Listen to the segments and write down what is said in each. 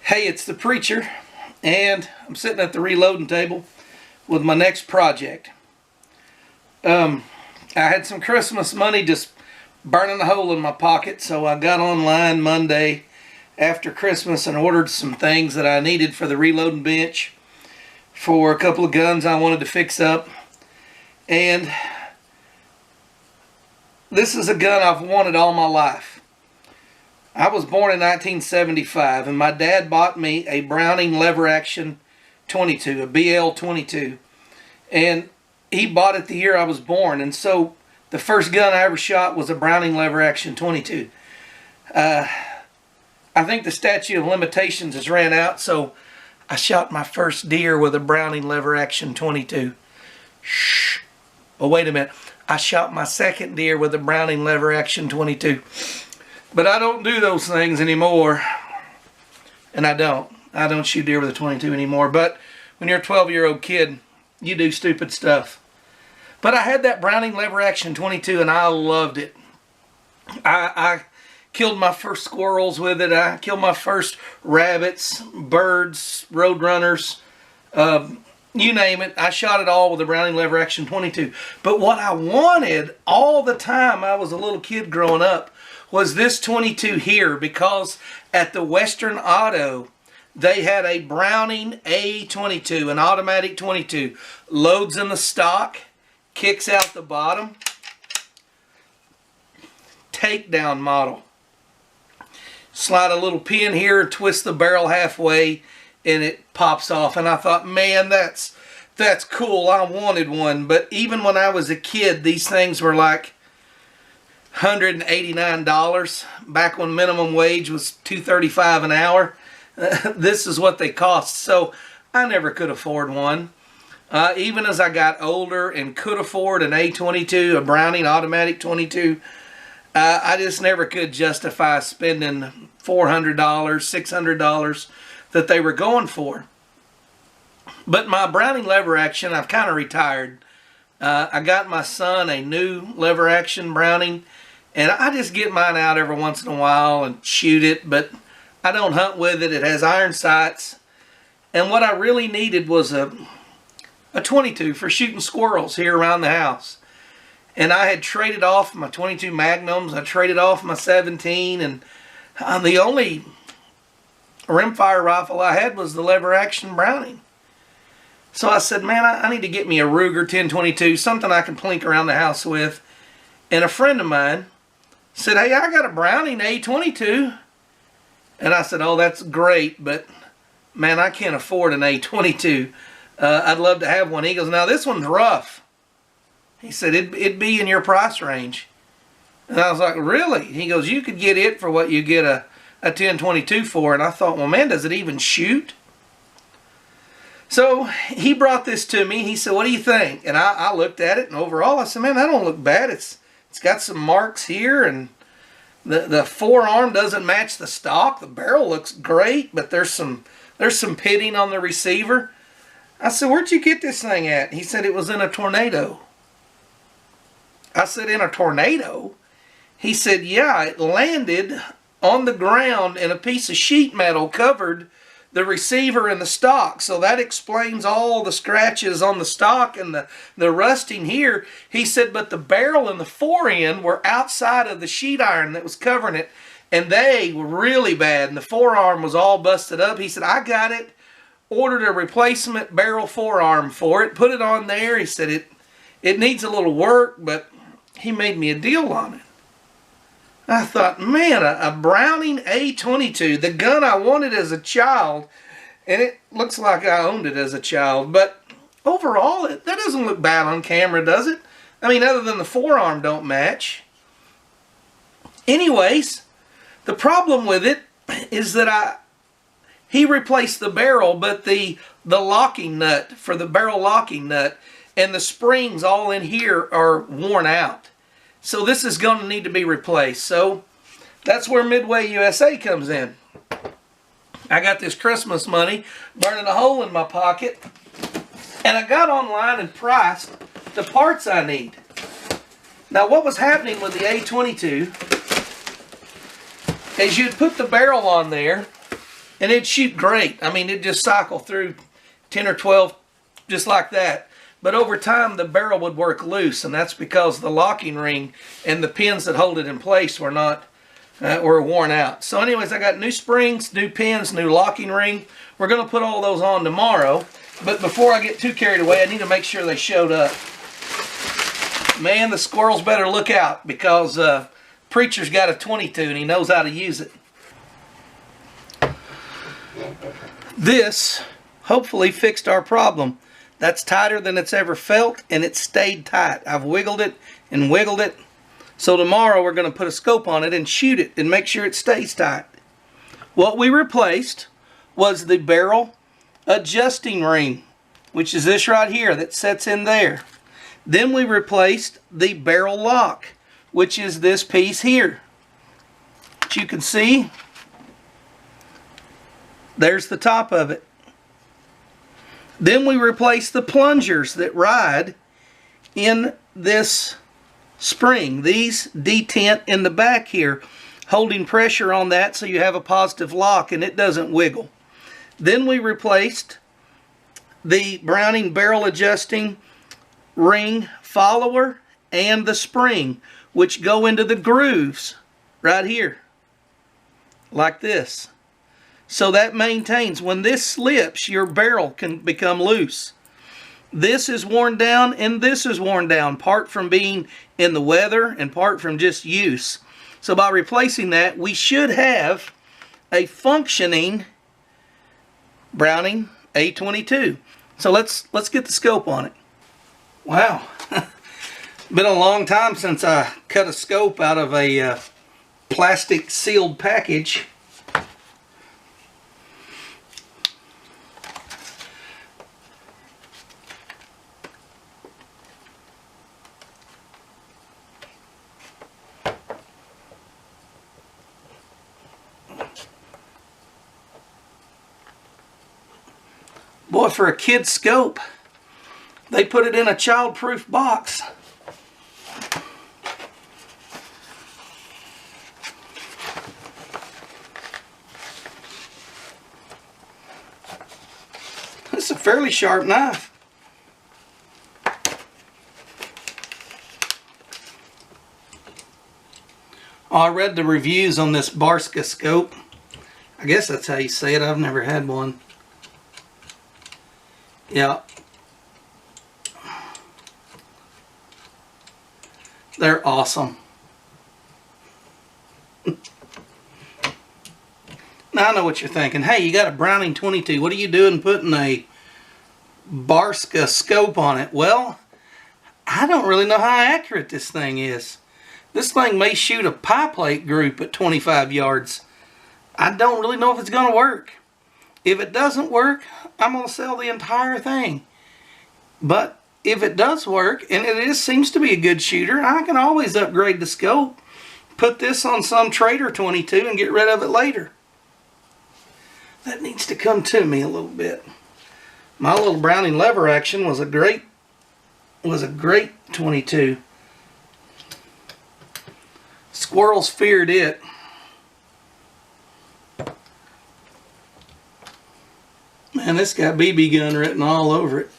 Hey, it's the preacher, and I'm sitting at the reloading table with my next project. I had some Christmas money just burning a hole in my pocket, so I got online Monday after Christmas and ordered some things that I needed for the reloading bench for a couple of guns I wanted to fix up. And this is a gun I've wanted all my life. I was born in 1975, and my dad bought me a Browning lever action 22, a BL 22. And he bought it the year I was born, and so the first gun I ever shot was a Browning lever action 22. I think the statute of limitations has ran out, so I shot my first deer with a Browning lever action 22. Shh. Oh, wait a minute. I shot my second deer with a Browning lever action 22. But I don't do those things anymore. And I don't shoot deer with a 22 anymore. But when you're a 12-year-old kid, you do stupid stuff. But I had that Browning lever action 22 and I loved it. I killed my first squirrels with it. I killed my first rabbits, birds, roadrunners, you name it. I shot it all with a Browning lever action 22. But what I wanted all the time I was a little kid growing up was this 22 here, because at the Western Auto they had a Browning A22, an automatic 22. Loads in the stock, kicks out the bottom, takedown model. Slide a little pin here, twist the barrel halfway, and it pops off. And I thought, man, that's cool. I wanted one. But even when I was a kid, these things were like $189 back when minimum wage was $2.35 an hour. This is what they cost. So I never could afford one. Even as I got older and could afford an A22, a Browning automatic 22, I just never could justify spending $400, $600 that they were going for. But my Browning lever action, I've kind of retired. I got my son a new lever action Browning, and I just get mine out every once in a while and shoot it, but I don't hunt with it. It has iron sights. And what I really needed was a 22 for shooting squirrels here around the house. And I had traded off my 22 Magnums. I traded off my 17, and the only rimfire rifle I had was the lever action Browning. So I said, man, I need to get me a Ruger 1022, something I can plink around the house with. And a friend of mine said, hey, I got a Browning A22. And I said, oh, that's great, but man, I can't afford an A22. I'd love to have one. He goes, now this one's rough. He said, it'd be in your price range. And I was like, really? He goes, you could get it for what you get a 1022 for. And I thought, well, man, does it even shoot? So he brought this to me. He said, what do you think? And I looked at it, and overall I said, man, that don't look bad. It's got some marks here, and the forearm doesn't match the stock. The barrel looks great, but there's some pitting on the receiver. I said, where'd you get this thing at? He said, it was in a tornado. I said, in a tornado? He said, yeah, it landed on the ground and a piece of sheet metal covered the receiver and the stock. So that explains all the scratches on the stock and the rusting here. He said, but the barrel and the forend were outside of the sheet iron that was covering it, and they were really bad, and the forearm was all busted up. He said, I got it, ordered a replacement barrel forearm for it, put it on there. He said, it needs a little work, but he made me a deal on it. I thought, man, a Browning A22, the gun I wanted as a child, and it looks like I owned it as a child, but overall, that doesn't look bad on camera, does it? I mean, other than the forearm don't match. Anyways, the problem with it is that he replaced the barrel, but the locking nut for the barrel locking nut and the springs all in here are worn out. So this is going to need to be replaced. So that's where Midway USA comes in. I got this Christmas money burning a hole in my pocket, and I got online and priced the parts I need. Now what was happening with the A22 is you'd put the barrel on there, and it'd shoot great. I mean, it'd just cycle through 10 or 12 just like that. But over time, the barrel would work loose, and that's because the locking ring and the pins that hold it in place were not were worn out. So anyways, I got new springs, new pins, new locking ring. We're going to put all those on tomorrow. But before I get too carried away, I need to make sure they showed up. Man, the squirrels better look out, because Preacher's got a 22 and he knows how to use it. This hopefully fixed our problem. That's tighter than it's ever felt, and it stayed tight. I've wiggled it and wiggled it. So tomorrow we're going to put a scope on it and shoot it and make sure it stays tight. What we replaced was the barrel adjusting ring, which is this right here that sets in there. Then we replaced the barrel lock, which is this piece here. As you can see, there's the top of it. Then we replaced the plungers that ride in this spring. These detent in the back here, holding pressure on that so you have a positive lock and it doesn't wiggle. Then we replaced the Browning barrel adjusting ring follower and the spring, which go into the grooves right here, like this. So that maintains, when this slips, your barrel can become loose. This is worn down and this is worn down, part from being in the weather and part from just use. So by replacing that, we should have a functioning Browning A22. So let's get the scope on it. Wow. Been a long time since I cut a scope out of a plastic sealed package. Boy, for a kid's scope, they put it in a child-proof box. It's a fairly sharp knife. Oh, I read the reviews on this Barska scope. I guess that's how you say it. I've never had one. Yeah. They're awesome. Now I know what you're thinking. Hey, you got a Browning 22. What are you doing putting a Barska scope on it? Well, I don't really know how accurate this thing is. This thing may shoot a pie plate group at 25 yards. I don't really know if it's going to work. If it doesn't work, I'm going to sell the entire thing. But if it does work, and seems to be a good shooter, I can always upgrade the scope, put this on some Trader 22 and get rid of it later. That needs to come to me a little bit. My little Browning lever action was a great 22. Squirrels feared it. Man, this got BB gun written all over it.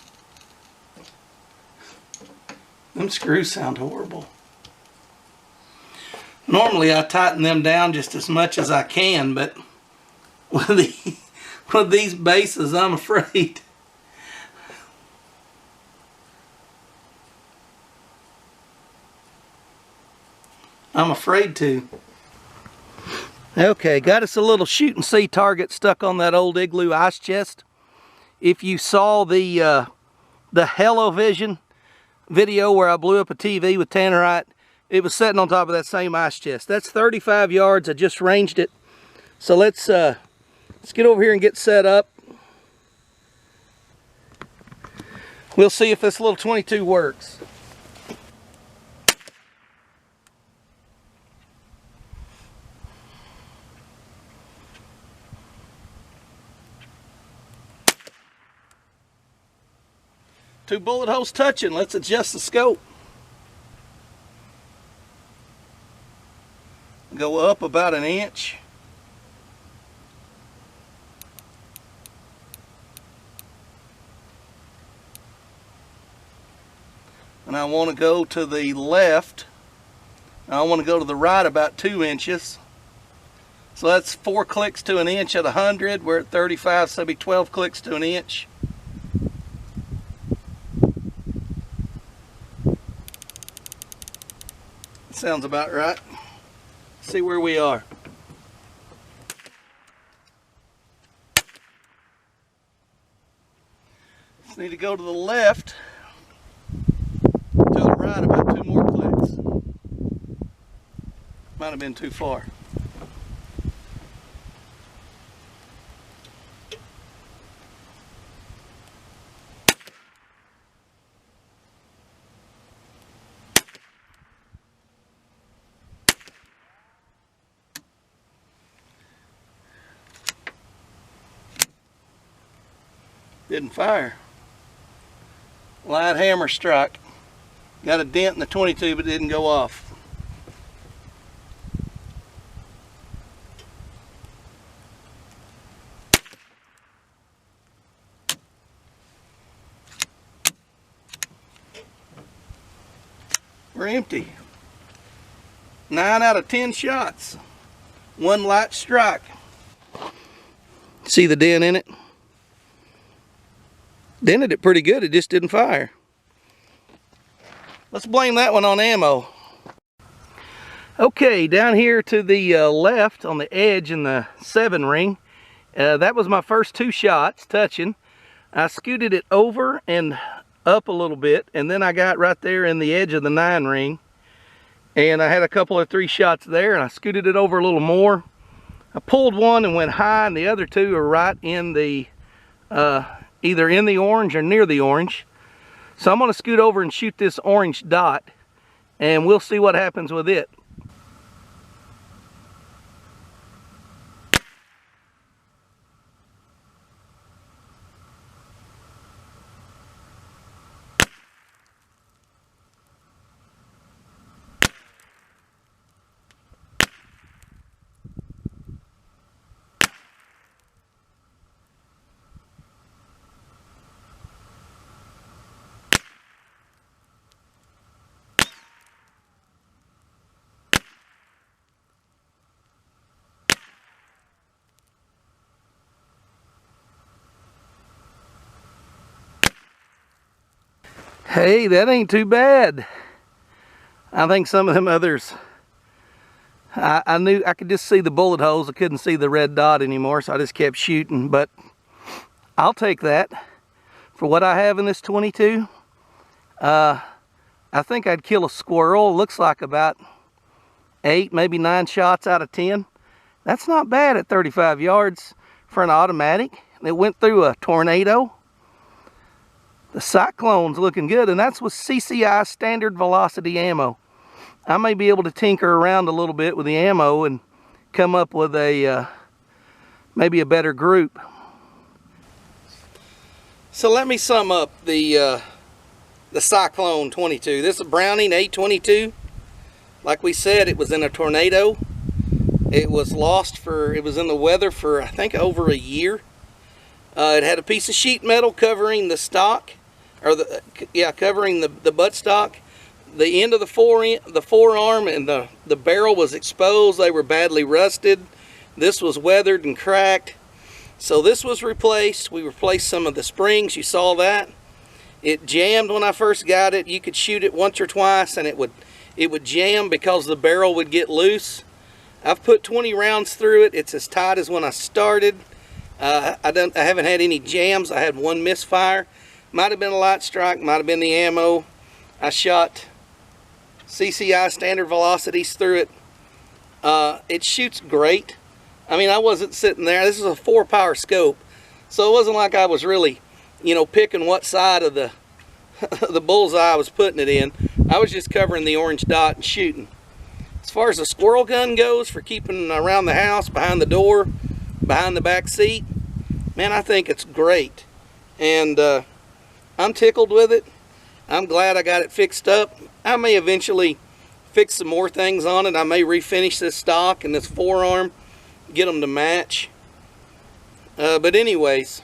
Them screws sound horrible. Normally I tighten them down just as much as I can, but with these bases, I'm afraid. I'm afraid to. Okay, got us a little shoot and see target stuck on that old Igloo ice chest. If you saw the Hello-Vision video where I blew up a TV with tannerite, it was sitting on top of that same ice chest. That's 35 yards. I just ranged it. So let's get over here and get set up. We'll see if this little 22 works. Two bullet holes touching. Let's adjust the scope. Go up about an inch. and I want to go to the left. I want to go to the right about 2 inches. So that's 4 clicks to an inch at 100. We're at 35, so it'll be 12 clicks to an inch. Sounds about right. See where we are. Just need to go to the left, to the right about 2 more clicks. Might have been too far. Didn't fire. Light hammer strike. Got a dent in the 22, but it didn't go off. We're empty. 9 out of 10 shots. 1 light strike. See the dent in it? Dented it pretty good, it just didn't fire. Let's blame that one on ammo. Okay, down here to the left on the edge in the 7 ring, that was my first 2 shots touching. I scooted it over and up a little bit, and then I got right there in the edge of the 9 ring, and I had a couple of 3 shots there, and I scooted it over a little more. I pulled one and went high, and the other 2 are right in the either in the orange or near the orange. So I'm going to scoot over and shoot this orange dot, and we'll see what happens with it. Hey, that ain't too bad. I think some of them others, I knew I could just see the bullet holes. I couldn't see the red dot anymore, so I just kept shooting. But I'll take that for what I have in this 22. I think I'd kill a squirrel. Looks like about 8, maybe 9 shots out of 10. That's not bad at 35 yards for an automatic. It went through a tornado. The Cyclone's looking good, and that's with CCI standard velocity ammo. I may be able to tinker around a little bit with the ammo and come up with a maybe a better group. So let me sum up the Cyclone 22. This is a Browning 822. Like we said, it was in a tornado. It was it was in the weather for I think over a year. It had a piece of sheet metal covering the stock, or covering the buttstock. The end of the forearm and the barrel was exposed. They were badly rusted. This was weathered and cracked. So this was replaced. We replaced some of the springs. You saw that. It jammed when I first got it. You could shoot it once or twice and it would jam because the barrel would get loose. I've put 20 rounds through it. It's as tight as when I started. I haven't had any jams. I had 1 misfire. Might have been a light strike, might have been the ammo. I shot CCI standard velocities through it. It shoots great. I mean, I wasn't sitting there. This is a 4-power scope, so it wasn't like I was really, picking what side of the the bullseye I was putting it in. I was just covering the orange dot and shooting. As far as the squirrel gun goes, for keeping around the house, behind the door, behind the back seat, man, I think it's great. And I'm tickled with it. I'm glad I got it fixed up. I may eventually fix some more things on it. I may refinish this stock and this forearm, get them to match. But anyways,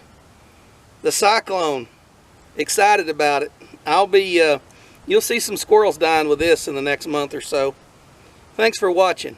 the Cyclone, excited about it. I'll be You'll see some squirrels dying with this in the next month or so. Thanks for watching.